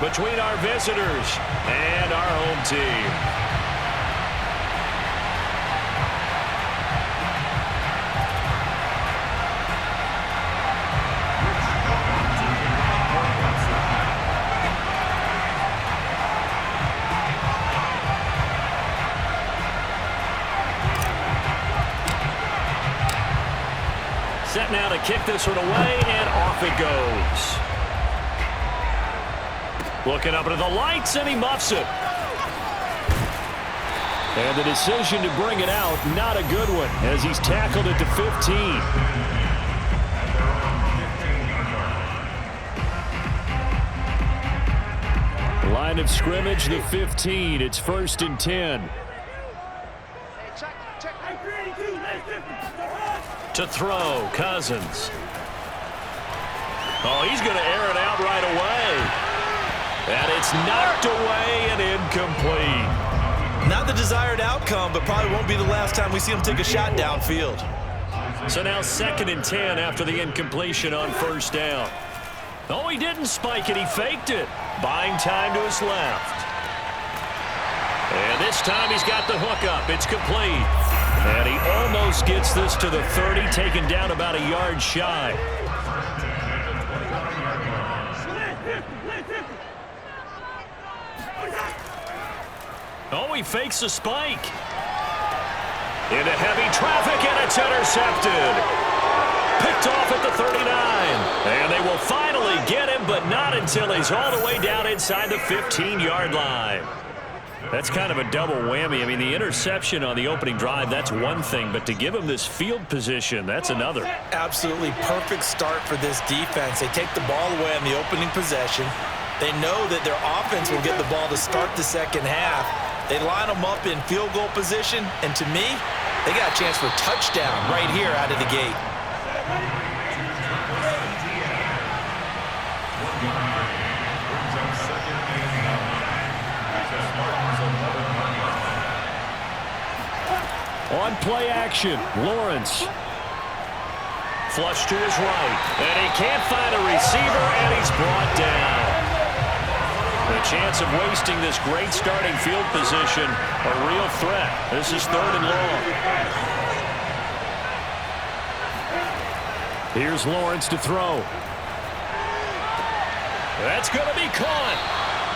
between our visitors and our home team. Set now to kick this one away, and off it goes. Looking up into the lights, and he muffs it. And the decision to bring it out, not a good one, as he's tackled at the 15. Line of scrimmage, the 15. It's 1st and 10. To throw, Cousins. Oh, he's going to air it out right away. And it's knocked away and incomplete. Not the desired outcome, but probably won't be the last time we see him take a shot downfield. So now 2nd and 10 after the incompletion on 1st down. Oh, he didn't spike it. He faked it. Buying time to his left. And this time he's got the hook up. It's complete. And he almost gets this to the 30, taken down about a yard shy. Oh, he fakes a spike. Into heavy traffic, and it's intercepted. Picked off at the 39. And they will finally get him, but not until he's all the way down inside the 15-yard line. That's kind of a double whammy. I mean, the interception on the opening drive, that's one thing, but to give him this field position, that's another. Absolutely perfect start for this defense. They take the ball away on the opening possession. They know that their offense will get the ball to start the second half. They line them up in field goal position, and to me, they got a chance for a touchdown right here out of the gate. On play action, Lawrence. Flush to his right. And he can't find a receiver, and he's brought down. The chance of wasting this great starting field position, a real threat. This is 3rd and long. Here's Lawrence to throw. That's going to be caught.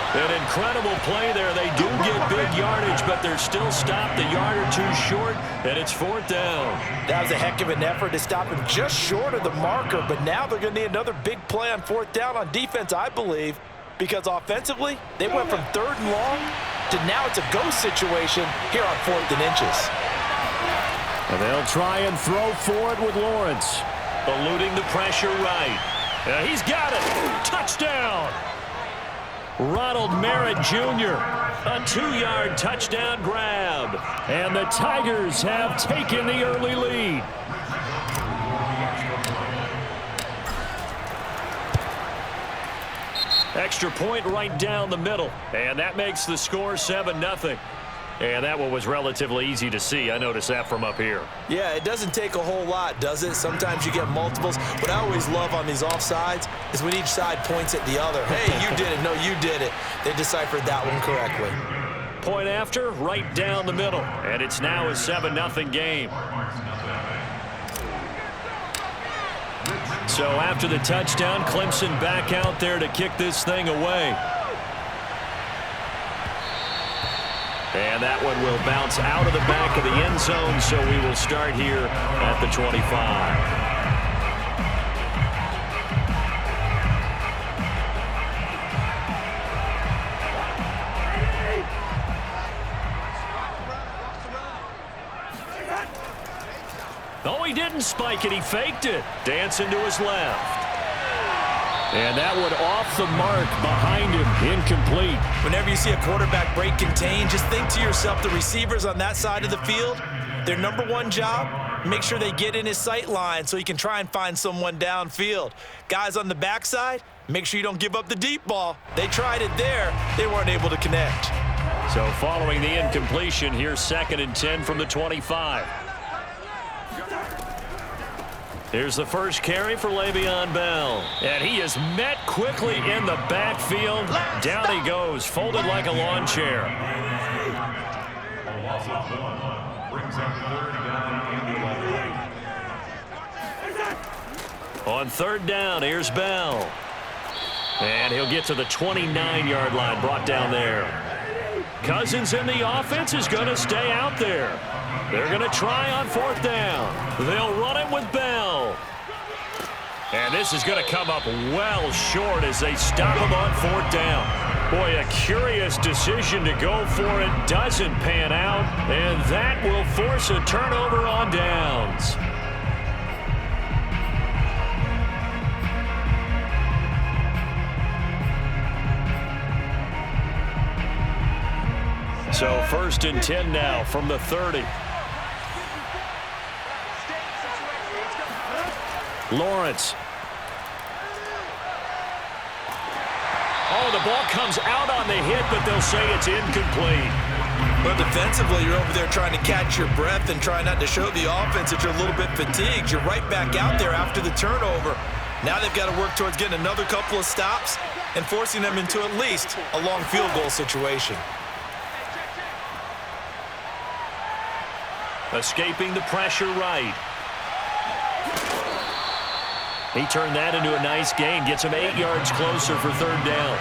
An incredible play there. They do get big yardage, but they're still stopped a yard or two short, and it's 4th down. That was a heck of an effort to stop him just short of the marker, but now they're going to need another big play on 4th down on defense, I believe, because offensively, they went from 3rd and long to now it's a go situation here on 4th and inches. And they'll try and throw for it with Lawrence. Eluding the pressure right. He's got it. Touchdown. Ronald Merritt Jr., a 2-yard touchdown grab. And the Tigers have taken the early lead. Extra point right down the middle. And that makes the score 7-0. And that one was relatively easy to see. I noticed that from up here. Yeah, it doesn't take a whole lot, does it? Sometimes you get multiples. What I always love on these offsides is when each side points at the other. Hey, you did it. No, you did it. They deciphered that one correctly. Point after, right down the middle. And it's now a 7-0 game. So after the touchdown, Clemson back out there to kick this thing away. And that one will bounce out of the back of the end zone, so we will start here at the 25. Oh, he didn't spike it. He faked it. Dancing to his left. And that one off the mark behind him, incomplete. Whenever you see a quarterback break contain, just think to yourself, the receivers on that side of the field, their number one job, make sure they get in his sight line so he can try and find someone downfield. Guys on the backside, make sure you don't give up the deep ball. They tried it there. They weren't able to connect. So following the incompletion, here's 2nd and 10 from the 25. Here's the first carry for Le'Veon Bell. And he is met quickly in the backfield. Down he goes, folded like a lawn chair. On third down, here's Bell. And he'll get to the 29-yard line, brought down there. Cousins in the offense is going to stay out there. They're going to try on fourth down. They'll run it with Bell. And this is going to come up well short as they stop him on fourth down. Boy, a curious decision to go for it. Doesn't pan out. And that will force a turnover on downs. So first and 10 now from the 30. Lawrence. Oh, the ball comes out on the hit, but they'll say it's incomplete. Well, defensively, you're over there trying to catch your breath and try not to show the offense that you're a little bit fatigued. You're right back out there after the turnover. Now they've got to work towards getting another couple of stops and forcing them into at least a long field goal situation. Escaping the pressure right. He turned that into a nice gain. Gets him 8 yards closer for third down.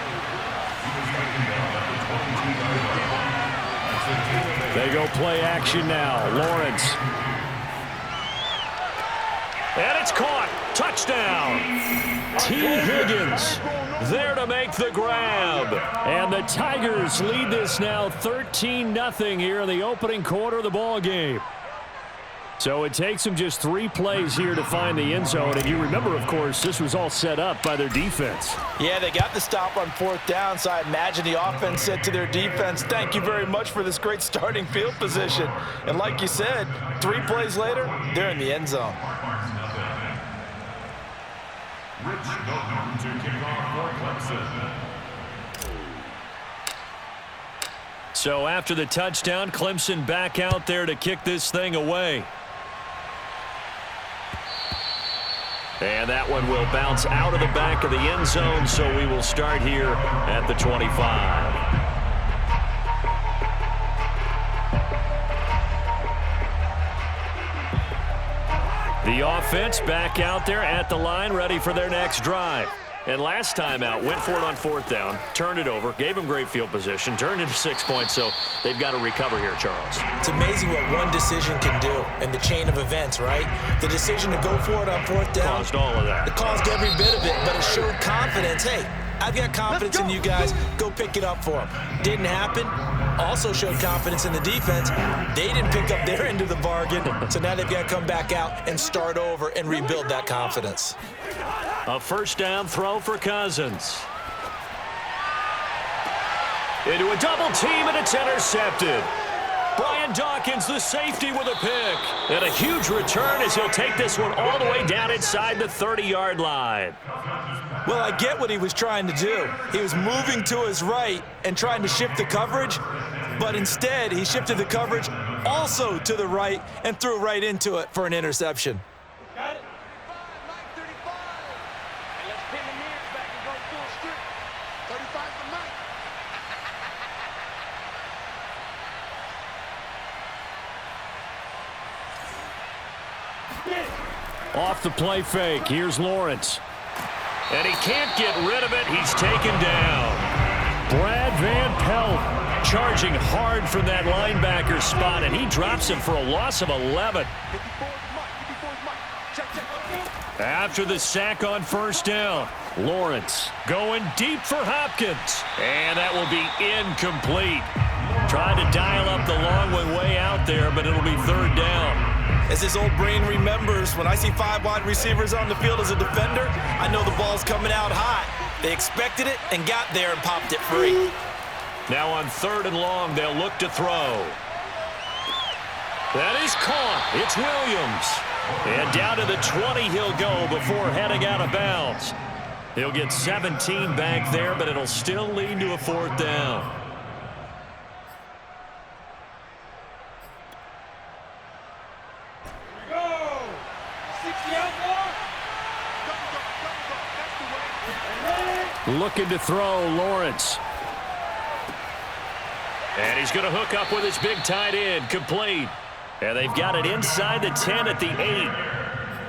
They go play action now. Lawrence. And it's caught. Touchdown. T. Higgins there to make the grab. And the Tigers lead this now 13-0 here in the opening quarter of the ball game. So it takes them just 3 plays here to find the end zone. And you remember, of course, this was all set up by their defense. Yeah, they got the stop on fourth down, so I imagine the offense said to their defense, thank you very much for this great starting field position. And like you said, 3 plays later, they're in the end zone. So after the touchdown, Clemson back out there to kick this thing away. And that one will bounce out of the back of the end zone, so we will start here at the 25. The offense back out there at the line, ready for their next drive. And last time out, went for it on fourth down, turned it over, gave them great field position, turned into 6 points, so they've got to recover here, Charles. It's amazing what one decision can do in the chain of events, right? The decision to go for it on fourth down. Caused all of that. It caused every bit of it, but it showed confidence. Hey, I've got confidence in you guys. Go pick it up for them. Didn't happen. Also showed confidence in the defense. They didn't pick up their end of the bargain, so now they've got to come back out and start over and rebuild that confidence. A first down throw for Cousins. Into a double team, and it's intercepted. Brian Dawkins, the safety, with a pick. And a huge return as he'll take this one all the way down inside the 30-yard line. Well, I get what he was trying to do. He was moving to his right and trying to shift the coverage, but instead he shifted the coverage also to the right and threw right into it for an interception. Got it. 35, 35. And let's pin the mirrors back and go full strip. 35 for Mike. Off the play fake, here's Lawrence. And he can't get rid of it. He's taken down. Brad Van Pelt charging hard from that linebacker spot, and he drops him for a loss of 11. After the sack on first down, Lawrence going deep for Hopkins. And that will be incomplete. Trying to dial up the long one way out there, but it'll be third down. As his old brain remembers, when I see 5 wide receivers on the field as a defender, I know the ball's coming out hot. They expected it and got there and popped it free. Now on third and long, they'll look to throw. That is caught. It's Williams. And down to the 20 he'll go before heading out of bounds. He'll get 17 back there, but it'll still lead to a fourth down. Go. 60 out, Looking to throw, Lawrence. And he's going to hook up with his big tight end, complete. And they've got it inside the 10 at the 8.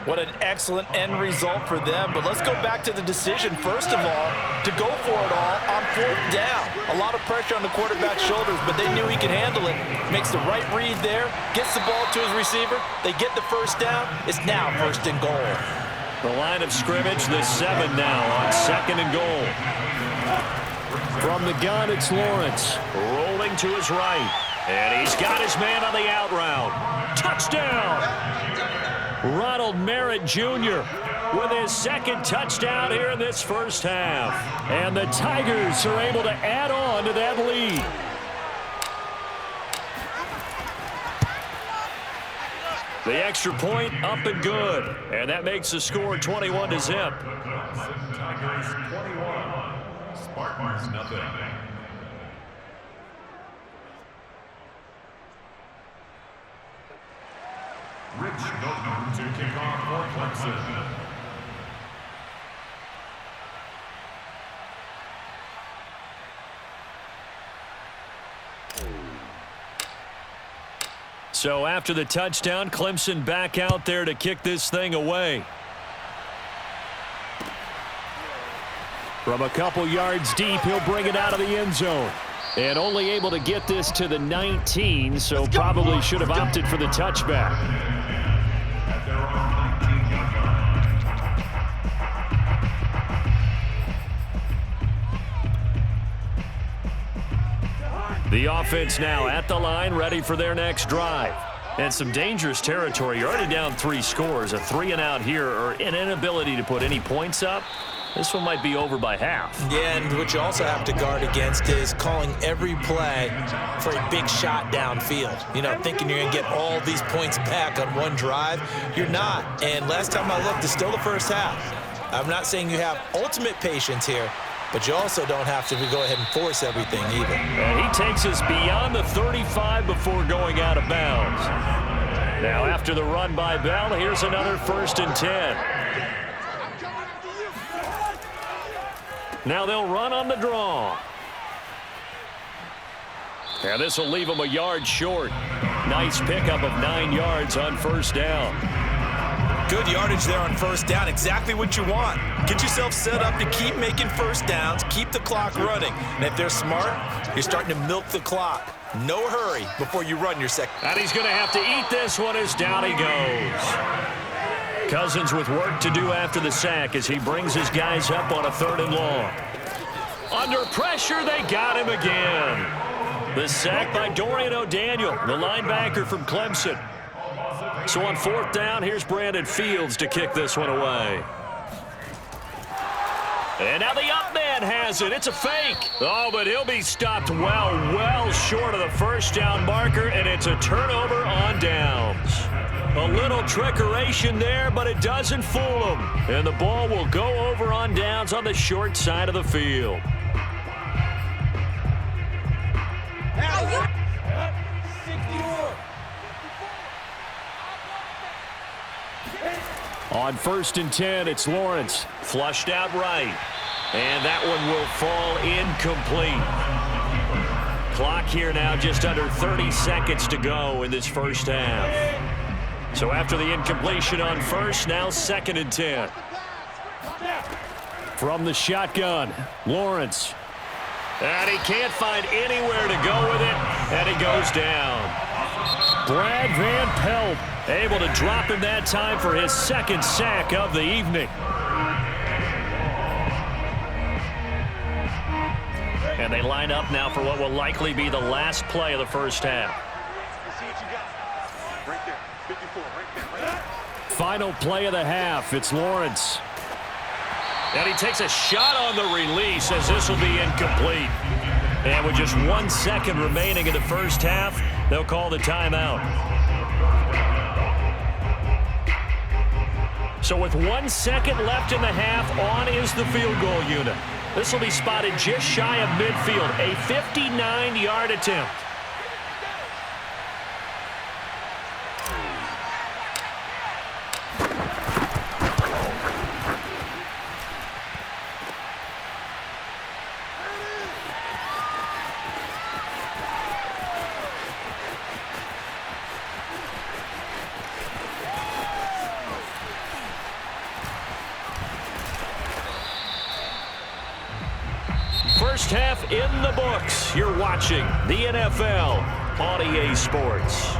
What an excellent end result for them. But let's go back to the decision, first of all, to go for it all on 4th down. A lot of pressure on the quarterback's shoulders, but they knew he could handle it. Makes the right read there, gets the ball to his receiver. They get the first down. It's now 1st and goal. The line of scrimmage, the 7 now on 2nd and goal. From the gun, it's Lawrence. Rolling to his right. And he's got his man on the out route. Touchdown! Ronald Merritt Jr. with his 2nd touchdown here in this first half. And the Tigers are able to add on to that lead. The extra point up and good. And that makes the score 21-0. Tigers 21. Spartans nothing. Rich Milton to kick off for Clemson. So after the touchdown, Clemson back out there to kick this thing away. From a couple yards deep, he'll bring it out of the end zone. And only able to get this to the 19, so probably should have opted for the touchback. At their own 19-yard line. The offense now at the line, ready for their next drive. And some dangerous territory. You're already down 3 scores. A 3-and-out here, or an inability to put any points up. This one might be over by half. Yeah, and what you also have to guard against is calling every play for a big shot downfield. You know, thinking you're going to get all these points back on one drive. You're not. And last time I looked, it's still the first half. I'm not saying you have ultimate patience here, but you also don't have to go ahead and force everything either. And he takes us beyond the 35 before going out of bounds. Now after the run by Bell, here's another 1st and 10. Now they'll run on the draw. And this will leave them a yard short. Nice pickup of 9 yards on 1st down. Good yardage there on 1st down. Exactly what you want. Get yourself set up to keep making 1st downs, keep the clock running. And if they're smart, you're starting to milk the clock. No hurry before you run your second. And he's going to have to eat this one as down he goes. Cousins with work to do after the sack as he brings his guys up on a 3rd and long. Under pressure, they got him again. The sack by Dorian O'Daniel, the linebacker from Clemson. So on 4th down, here's Brandon Fields to kick this one away. And now the up man has it. It's a fake. Oh, but he'll be stopped well short of the 1st down marker, and it's a turnover on downs. A little trickeration there, but it doesn't fool him. And the ball will go over on downs on the short side of the field. On 1st and 10, it's Lawrence. Flushed out right. And that one will fall incomplete. Clock here now just under 30 seconds to go in this first half. So after the incompletion on 1st, now 2nd and 10. From the shotgun, Lawrence. And he can't find anywhere to go with it, and he goes down. Brad Van Pelt able to drop him that time for his 2nd sack of the evening. And they line up now for what will likely be the last play of the first half. Final play of the half. It's Lawrence. And he takes a shot on the release as this will be incomplete. And with just 1 second remaining in the first half, they'll call the timeout. So with 1 second left in the half, on is the field goal unit. This will be spotted just shy of midfield, a 59-yard attempt. First half in the books. You're watching the NFL on EA Sports.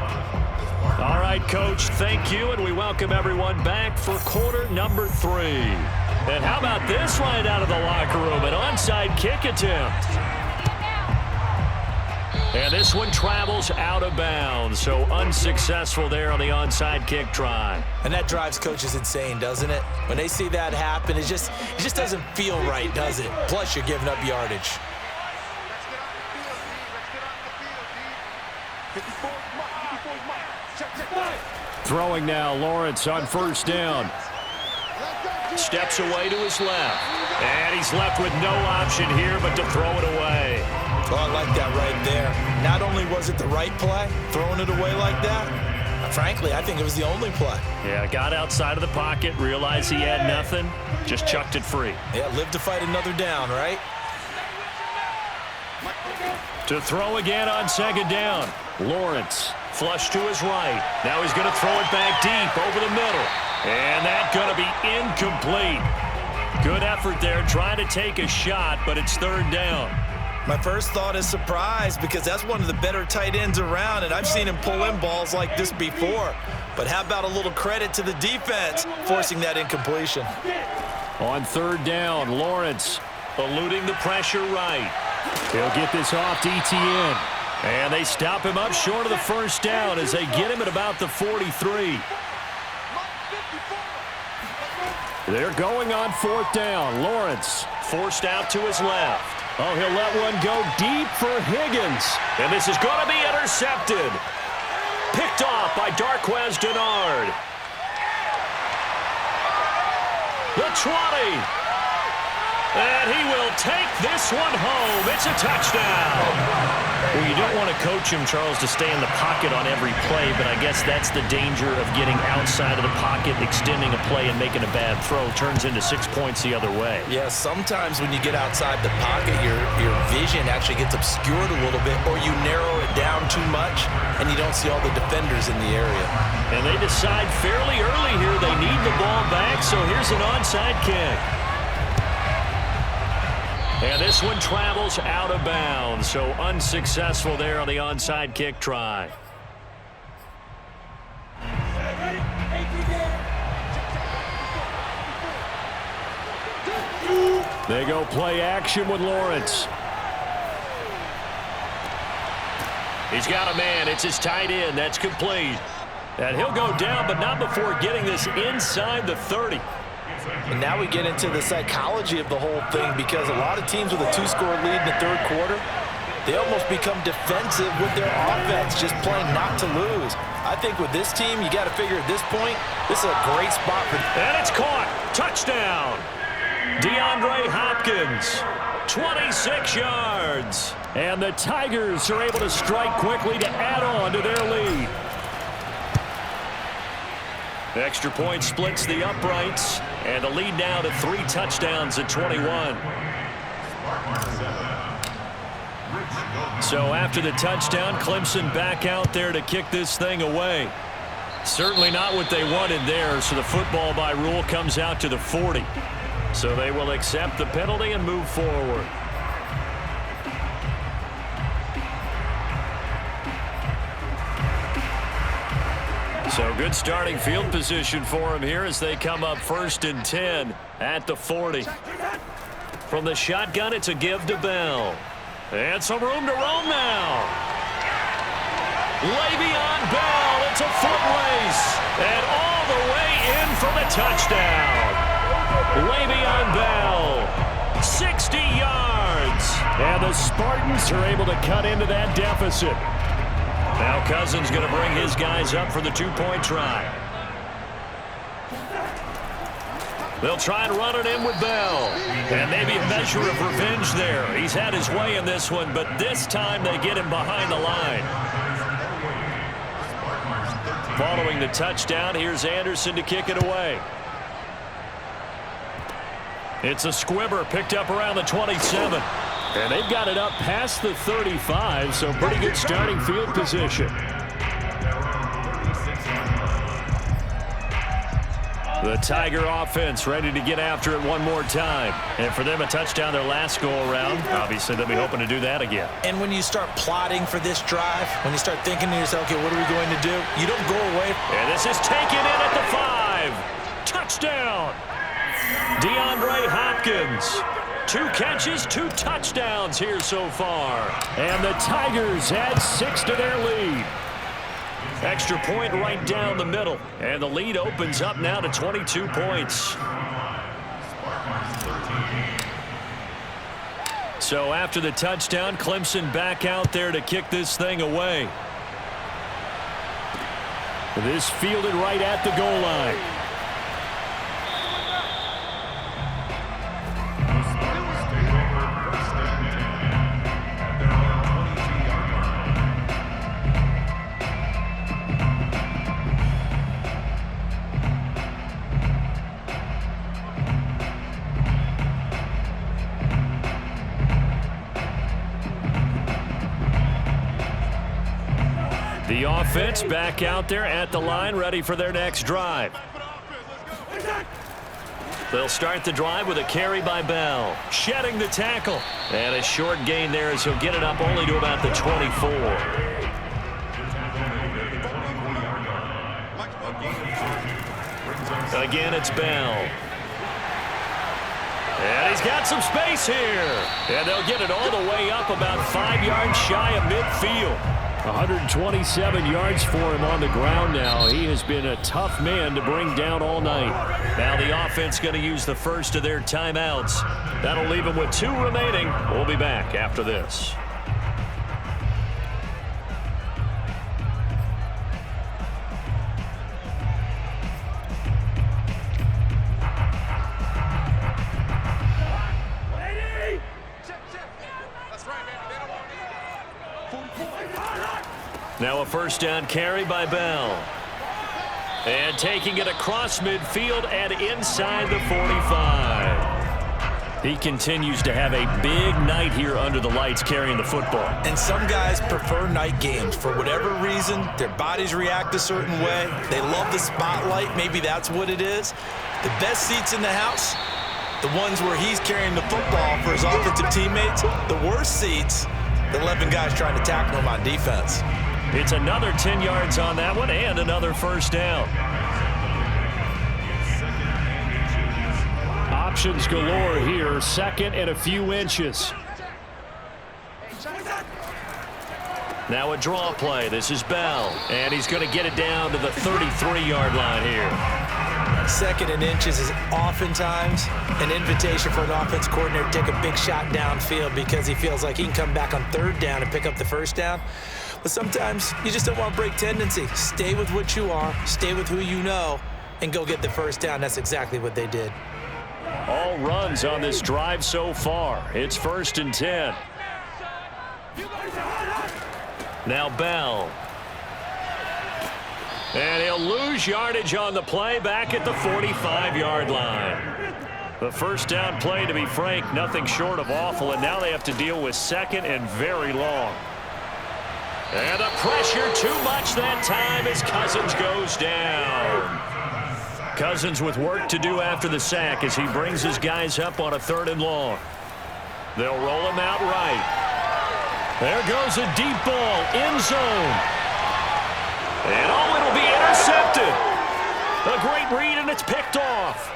All right, Coach, thank you, and we welcome everyone back for quarter number 3. And how about this right out of the locker room, an onside kick attempt. And this one travels out of bounds, so unsuccessful there on the onside kick try. And that drives coaches insane, doesn't it? When they see that happen, it just doesn't feel right, does it? Plus, you're giving up yardage. Throwing now, Lawrence on first down. Steps away to his left. And he's left with no option here but to throw it away. Oh, I like that right there. Not only was it the right play, throwing it away like that, frankly, I think it was the only play. Yeah, got outside of the pocket, realized he had nothing, just chucked it free. Yeah, live to fight another down, right? To throw again on second down. Lawrence, flush to his right. Now he's going to throw it back deep over the middle. And that's going to be incomplete. Good effort there, trying to take a shot, but it's third down. My first thought is surprise because that's one of the better tight ends around, and I've seen him pull in balls like this before. But how about a little credit to the defense forcing that incompletion? On third down, Lawrence eluding the pressure right. He'll get this off to ETN. And they stop him up short of the first down as they get him at about the 43. They're going on fourth down. Lawrence forced out to his left. Oh, he'll let one go deep for Higgins. And this is going to be intercepted. Picked off by Darquez Denard. The 20. And he will take this one home. It's a touchdown. Well, you don't want to coach him, Charles, to stay in the pocket on every play, but I guess that's the danger of getting outside of the pocket, extending a play, and making a bad throw. Turns into 6 points the other way. Yeah, sometimes when you get outside the pocket, your vision actually gets obscured a little bit, or you narrow it down too much, and you don't see all the defenders in the area. And they decide fairly early here they need the ball back, so here's an onside kick. And this one travels out of bounds, so unsuccessful there on the onside kick try. They go play action with Lawrence. He's got a man. It's his tight end. That's complete. And he'll go down, but not before getting this inside the 30. And now we get into the psychology of the whole thing because a lot of teams with a 2-score lead in the third quarter, they almost become defensive with their offense, just playing not to lose. I think with this team, you got to figure at this point, this is a great spot for. And it's caught. Touchdown. DeAndre Hopkins, 26 yards. And the Tigers are able to strike quickly to add on to their lead. The extra point splits the uprights, and the lead now to 3 touchdowns at 21. So after the touchdown, Clemson back out there to kick this thing away. Certainly not what they wanted there, so the football by rule comes out to the 40. So they will accept the penalty and move forward. So good starting field position for him here as they come up 1st and 10 at the 40. From the shotgun, it's a give to Bell. And some room to roam now. Le'Veon Bell, it's a foot race. And all the way in for the touchdown. Le'Veon Bell, 60 yards. And the Spartans are able to cut into that deficit. Now Cousins going to bring his guys up for the 2-point try. They'll try and run it in with Bell. And maybe a measure of revenge there. He's had his way in this one, but this time they get him behind the line. Following the touchdown, here's Anderson to kick it away. It's a squibber picked up around the 27. And they've got it up past the 35, so pretty good starting field position. The Tiger offense ready to get after it one more time. And for them, a touchdown their last go-around. Obviously, they'll be hoping to do that again. And when you start plotting for this drive, when you start thinking to yourself, okay, what are we going to do? You don't go away. And this is taken in at the 5. Touchdown. DeAndre Hopkins. 2 catches, 2 touchdowns here so far. And the Tigers add 6 to their lead. Extra point right down the middle. And the lead opens up now to 22 points. So after the touchdown, Clemson back out there to kick this thing away. This fielded right at the goal line. The offense back out there at the line, ready for their next drive. They'll start the drive with a carry by Bell. Shedding the tackle. And a short gain there as he'll get it up only to about the 24. Again, it's Bell. And he's got some space here. And they'll get it all the way up about 5 yards shy of midfield. 127 yards for him on the ground now. He has been a tough man to bring down all night. Now the offense going to use the first of their timeouts. That'll leave them with 2 remaining. We'll be back after this. Now a first down carry by Bell. And taking it across midfield and inside the 45. He continues to have a big night here under the lights carrying the football. And some guys prefer night games. For whatever reason, their bodies react a certain way. They love the spotlight. Maybe that's what it is. The best seats in the house, the ones where he's carrying the football for his offensive teammates. The worst seats, the 11 guys trying to tackle him on defense. It's another 10 yards on that one and another first down. Options galore here. Second and a few inches. Now a draw play. This is Bell. And he's going to get it down to the 33-yard line here. Second and inches is oftentimes an invitation for an offense coordinator to take a big shot downfield because he feels like he can come back on third down and pick up the first down. But sometimes you just don't want to break tendency. Stay with what you are, stay with who you know, and go get the first down. That's exactly what they did. All runs on this drive so far. It's 1st and 10. Now Bell. And he'll lose yardage on the play back at the 45-yard line. The first down play, to be frank, nothing short of awful, and now they have to deal with second and very long. And the pressure too much that time as Cousins goes down. Cousins with work to do after the sack as he brings his guys up on a 3rd and long. They'll roll him out right. There goes a deep ball, end zone. And oh, it'll be intercepted. A great read, and it's picked off.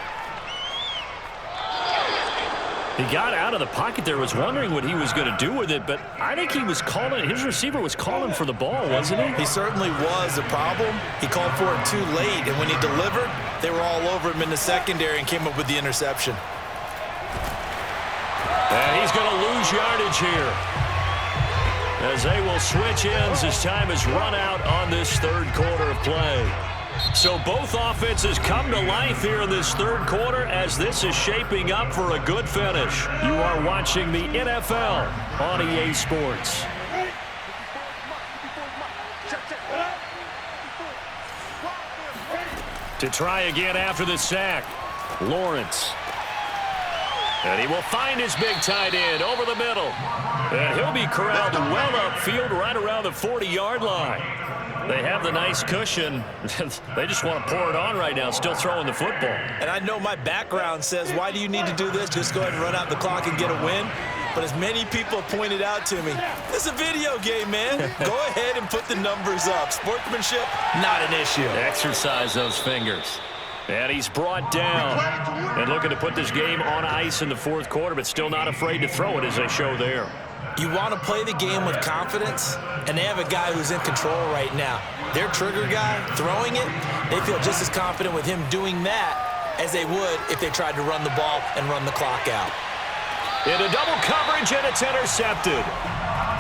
He got out of the pocket there, was wondering what he was going to do with it, but I think he was calling, his receiver was calling for the ball, wasn't he? He certainly was. The problem, he called for it too late, and when he delivered, they were all over him in the secondary and came up with the interception. And he's going to lose yardage here, as they will switch ends as time has run out on this 3rd quarter of play. So both offenses come to life here in this 3rd quarter as this is shaping up for a good finish. You are watching the NFL on EA Sports. To try again after the sack, Lawrence. And he will find his big tight end over the middle. And he'll be corralled well upfield right around the 40-yard line. They have the nice cushion. They just want to pour it on right now, still throwing the football. And I know my background says, why do you need to do this? Just go ahead and run out the clock and get a win. But as many people have pointed out to me, it's a video game, man. Go ahead and put the numbers up. Sportsmanship, not an issue. Exercise those fingers. And he's brought down. And looking to put this game on ice in the fourth quarter, but still not afraid to throw it as they show there. You want to play the game with confidence, and they have a guy who's in control right now. Their trigger guy throwing it, they feel just as confident with him doing that as they would if they tried to run the ball and run the clock out. Into double coverage, and it's intercepted.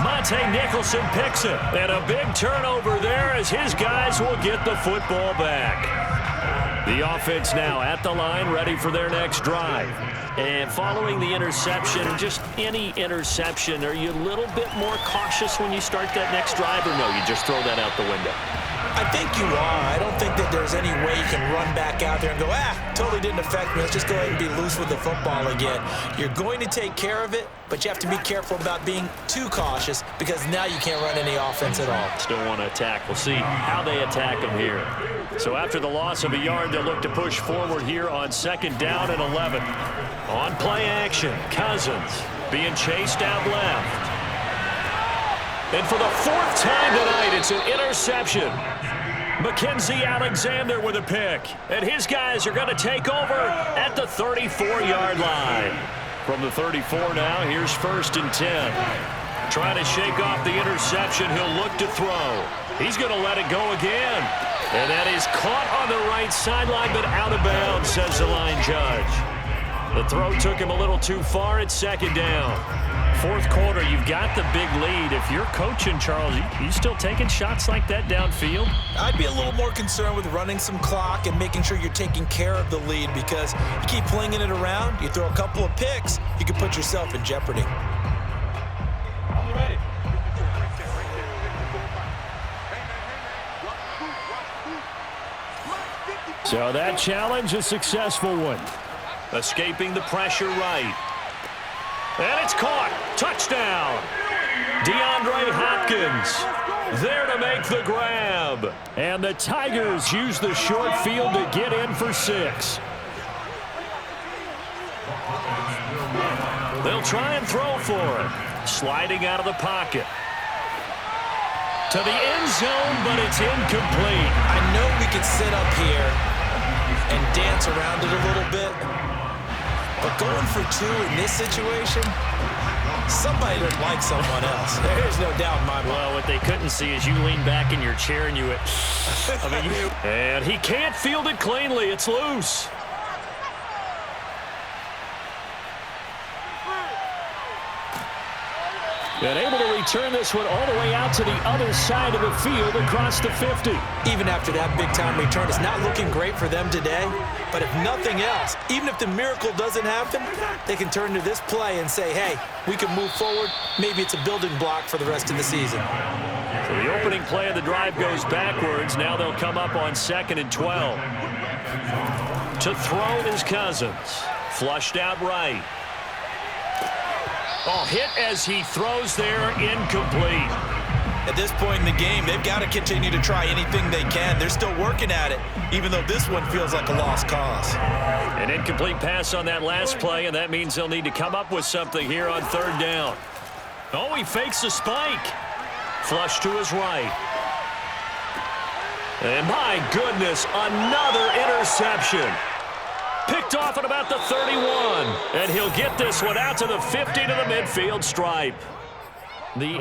Monte Nicholson picks it. And a big turnover there as his guys will get the football back. The offense now at the line, ready for their next drive. And following the interception, just any interception, are you a little bit more cautious when you start that next drive, or no, you just throw that out the window? I think you are. I don't think that there's any way you can run back out there and go, totally didn't affect me. Let's just go ahead and be loose with the football again. You're going to take care of it, but you have to be careful about being too cautious because now you can't run any offense at all. Still want to attack. We'll see how they attack them here. So after the loss of a yard, they'll look to push forward here on 2nd down and 11. On play action, Cousins being chased out left. And for the 4th time tonight, it's an interception. Mackenzie Alexander with a pick. And his guys are going to take over at the 34-yard line. From the 34 now, here's 1st and 10. Trying to shake off the interception, he'll look to throw. He's going to let it go again. And that is caught on the right sideline, but out of bounds, says the line judge. The throw took him a little too far. It's 2nd down. 4th quarter, you've got the big lead. If you're coaching, Charles, you still taking shots like that downfield? I'd be a little more concerned with running some clock and making sure you're taking care of the lead because you keep flinging it around, you throw a couple of picks, you can put yourself in jeopardy. So that challenge, a successful one. Escaping the pressure right. And it's caught. Touchdown. DeAndre Hopkins there to make the grab. And the Tigers use the short field to get in for 6. They'll try and throw for it. Sliding out of the pocket. To the end zone, but it's incomplete. I know we could sit up here and dance around it a little bit, but going for 2 in this situation, somebody doesn't like someone else. There's no doubt in my mind. Well, what they couldn't see is you lean back in your chair and you went, and he can't field it cleanly. It's loose. And able to return this one all the way out to the other side of the field across the 50. Even after that big-time return, it's not looking great for them today. But if nothing else, even if the miracle doesn't happen, they can turn to this play and say, hey, we can move forward. Maybe it's a building block for the rest of the season. So the opening play of the drive goes backwards. Now they'll come up on 2nd and 12. To throw is Cousins. Flushed out right. Oh, hit as he throws there, incomplete. At this point in the game, they've got to continue to try anything they can. They're still working at it, even though this one feels like a lost cause. An incomplete pass on that last play, and that means they'll need to come up with something here on 3rd down. Oh, he fakes a spike. Flush to his right. And my goodness, another interception. Picked off at about the 31. And he'll get this one out to the 50 to the midfield stripe. The